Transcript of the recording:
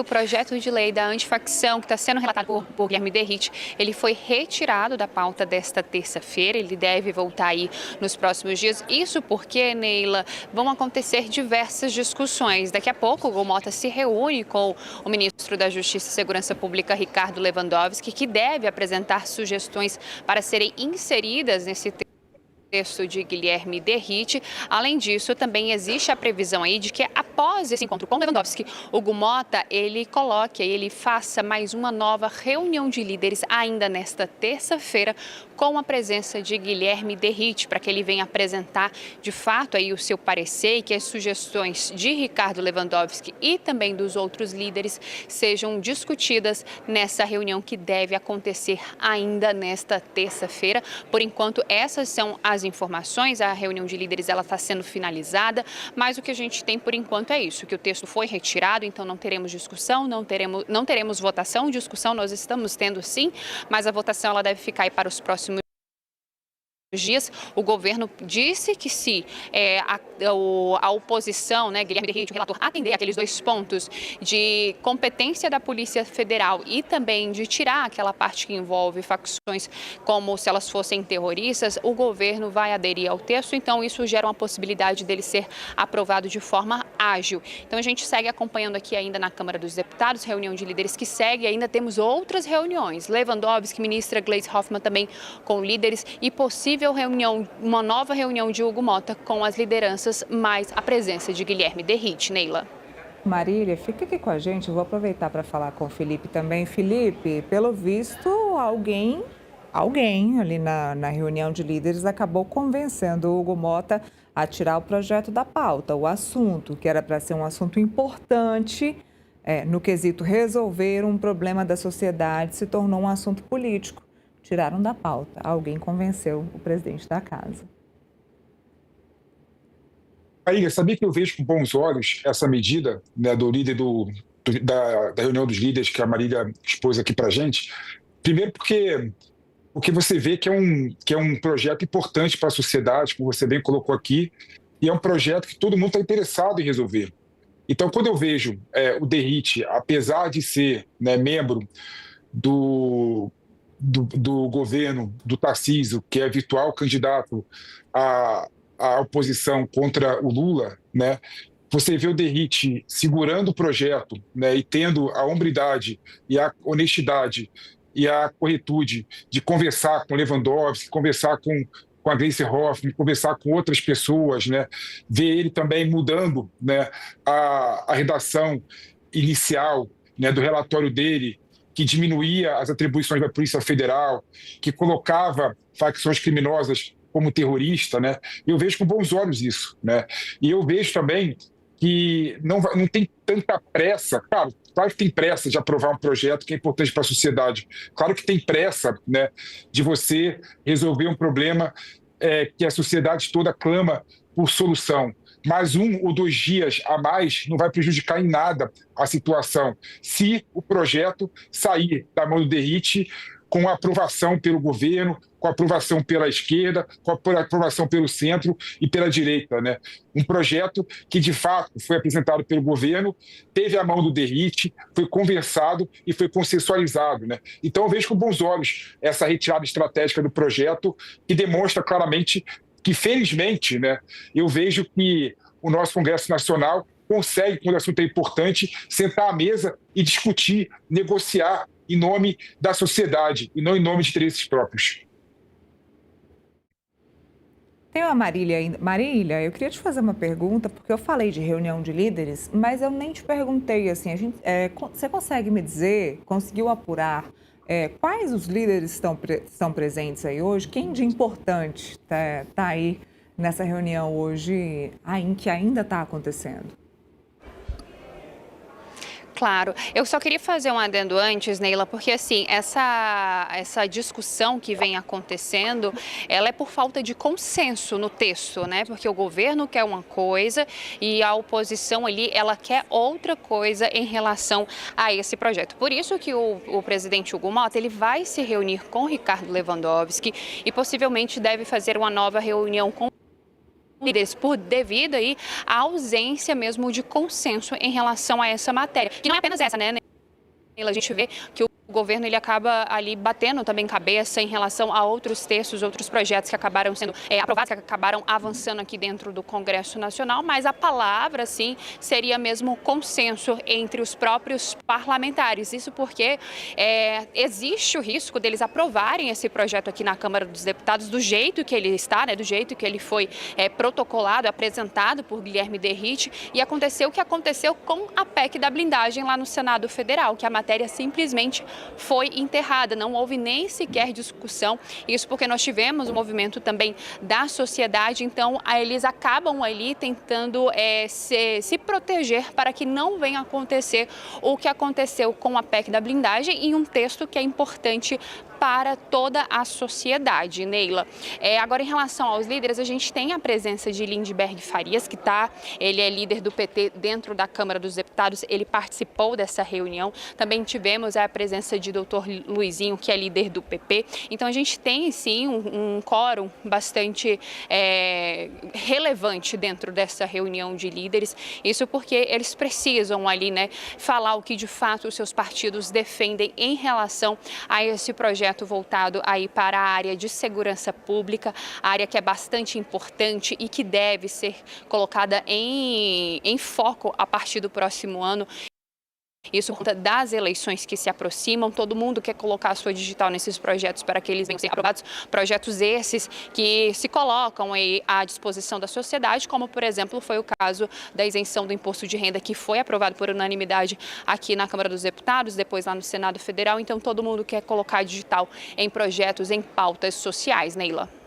O projeto de lei da antifacção, que está sendo relatado por Guilherme Derrit, ele foi retirado da pauta desta terça-feira. Ele deve voltar aí nos próximos dias. Isso porque, Neila, vão acontecer diversas discussões. Daqui a pouco, o Gumota se reúne com o ministro da Justiça e Segurança Pública, Ricardo Lewandowski, que deve apresentar sugestões para serem inseridas nesse texto de Guilherme Derrit. Além disso, também existe a previsão aí de que após esse encontro com Lewandowski, o Gumota, ele faça mais uma nova reunião de líderes ainda nesta terça-feira com a presença de Guilherme Derrit, para que ele venha apresentar de fato aí o seu parecer e que as sugestões de Ricardo Lewandowski e também dos outros líderes sejam discutidas nessa reunião que deve acontecer ainda nesta terça-feira. Por enquanto, essas são as informações. A reunião de líderes está sendo finalizada, mas o que a gente tem por enquanto é isso, que o texto foi retirado, então não teremos discussão, não teremos votação. Discussão nós estamos tendo sim, mas a votação ela deve ficar aí para os próximos dias. O governo disse que se a oposição, Guilherme Derrit, o relator, atender aqueles dois pontos de competência da Polícia Federal e também de tirar aquela parte que envolve facções como se elas fossem terroristas, o governo vai aderir ao texto, então isso gera uma possibilidade dele ser aprovado de forma ágil. Então a gente segue acompanhando aqui ainda na Câmara dos Deputados, reunião de líderes que segue, ainda temos outras reuniões, Lewandowski, ministra Gleisi Hoffmann também com líderes e possível uma nova reunião de Hugo Mota com as lideranças, mais a presença de Guilherme Derrit. Neila. Marília, fica aqui com a gente, eu vou aproveitar para falar com o Felipe também. Felipe, pelo visto, alguém ali na reunião de líderes acabou convencendo o Hugo Mota a tirar o projeto da pauta, o assunto, que era para ser um assunto importante, no quesito resolver um problema da sociedade, se tornou um assunto político. Tiraram da pauta. Alguém convenceu o presidente da casa. Aí, sabia que eu vejo com bons olhos essa medida, do líder da reunião dos líderes que a Marília expôs aqui para a gente? Primeiro porque você vê que é um projeto importante para a sociedade, como você bem colocou aqui, e é um projeto que todo mundo está interessado em resolver. Então, quando eu vejo o Derrit, apesar de ser membro do governo do Tarcísio, que é virtual candidato à oposição contra o Lula, você vê o Derrit segurando o projeto, e tendo a hombridade e a honestidade e a corretude de conversar com Lewandowski, conversar com a Gleisi Hoffmann, conversar com outras pessoas, ver ele também mudando a redação inicial do relatório dele, que diminuía as atribuições da Polícia Federal, que colocava facções criminosas como terrorista, Eu vejo com bons olhos isso, E eu vejo também que não tem tanta pressa, claro que tem pressa de aprovar um projeto que é importante para a sociedade, claro que tem pressa, de você resolver um problema que a sociedade toda clama por solução. Mas 1 ou 2 dias a mais não vai prejudicar em nada a situação, se o projeto sair da mão do Derrit com a aprovação pelo governo, com a aprovação pela esquerda, com a aprovação pelo centro e pela direita. Um projeto que, de fato, foi apresentado pelo governo, teve a mão do Derrit, foi conversado e foi consensualizado. Então, eu vejo com bons olhos essa retirada estratégica do projeto, que demonstra claramente que, felizmente, eu vejo que o nosso Congresso Nacional consegue, quando o assunto é importante, sentar à mesa e discutir, negociar em nome da sociedade e não em nome de interesses próprios. Tem uma Marília ainda. Marília, eu queria te fazer uma pergunta, porque eu falei de reunião de líderes, mas eu nem te perguntei, assim, você consegue me dizer, conseguiu apurar quais os líderes estão presentes aí hoje? Quem de importante está aí nessa reunião hoje, que ainda está acontecendo? Claro. Eu só queria fazer um adendo antes, Neila, porque assim, essa discussão que vem acontecendo, ela é por falta de consenso no texto, Porque o governo quer uma coisa e a oposição ali, ela quer outra coisa em relação a esse projeto. Por isso que o presidente Hugo Mota, ele vai se reunir com Ricardo Lewandowski e possivelmente deve fazer uma nova reunião com líderes por devido aí à ausência mesmo de consenso em relação a essa matéria. Que não é apenas essa, né? A gente vê que o governo ele acaba ali batendo também cabeça em relação a outros textos, outros projetos que acabaram sendo aprovados, que acabaram avançando aqui dentro do Congresso Nacional, mas a palavra, sim, seria mesmo consenso entre os próprios parlamentares. Isso porque existe o risco deles aprovarem esse projeto aqui na Câmara dos Deputados do jeito que ele está, né, do jeito que ele foi protocolado, apresentado por Guilherme Derrite, e aconteceu o que aconteceu com a PEC da blindagem lá no Senado Federal, que a matéria simplesmente foi enterrada, não houve nem sequer discussão. Isso porque nós tivemos um movimento também da sociedade, então eles acabam ali tentando se proteger para que não venha acontecer o que aconteceu com a PEC da blindagem em um texto que é importante para toda a sociedade, Neila. Agora, em relação aos líderes, a gente tem a presença de Lindbergh Farias, ele é líder do PT dentro da Câmara dos Deputados, ele participou dessa reunião. Também tivemos a presença de Dr. Luizinho, que é líder do PP. Então, a gente tem, sim, um quórum bastante relevante dentro dessa reunião de líderes. Isso porque eles precisam ali, né, falar o que, de fato, os seus partidos defendem em relação a esse projeto voltado aí para a área de segurança pública, área que é bastante importante e que deve ser colocada em foco a partir do próximo ano. Isso por conta das eleições que se aproximam, todo mundo quer colocar a sua digital nesses projetos para que eles venham a ser aprovados, projetos esses que se colocam aí à disposição da sociedade, como por exemplo foi o caso da isenção do imposto de renda que foi aprovado por unanimidade aqui na Câmara dos Deputados, depois lá no Senado Federal, então todo mundo quer colocar a digital em projetos, em pautas sociais, Neila.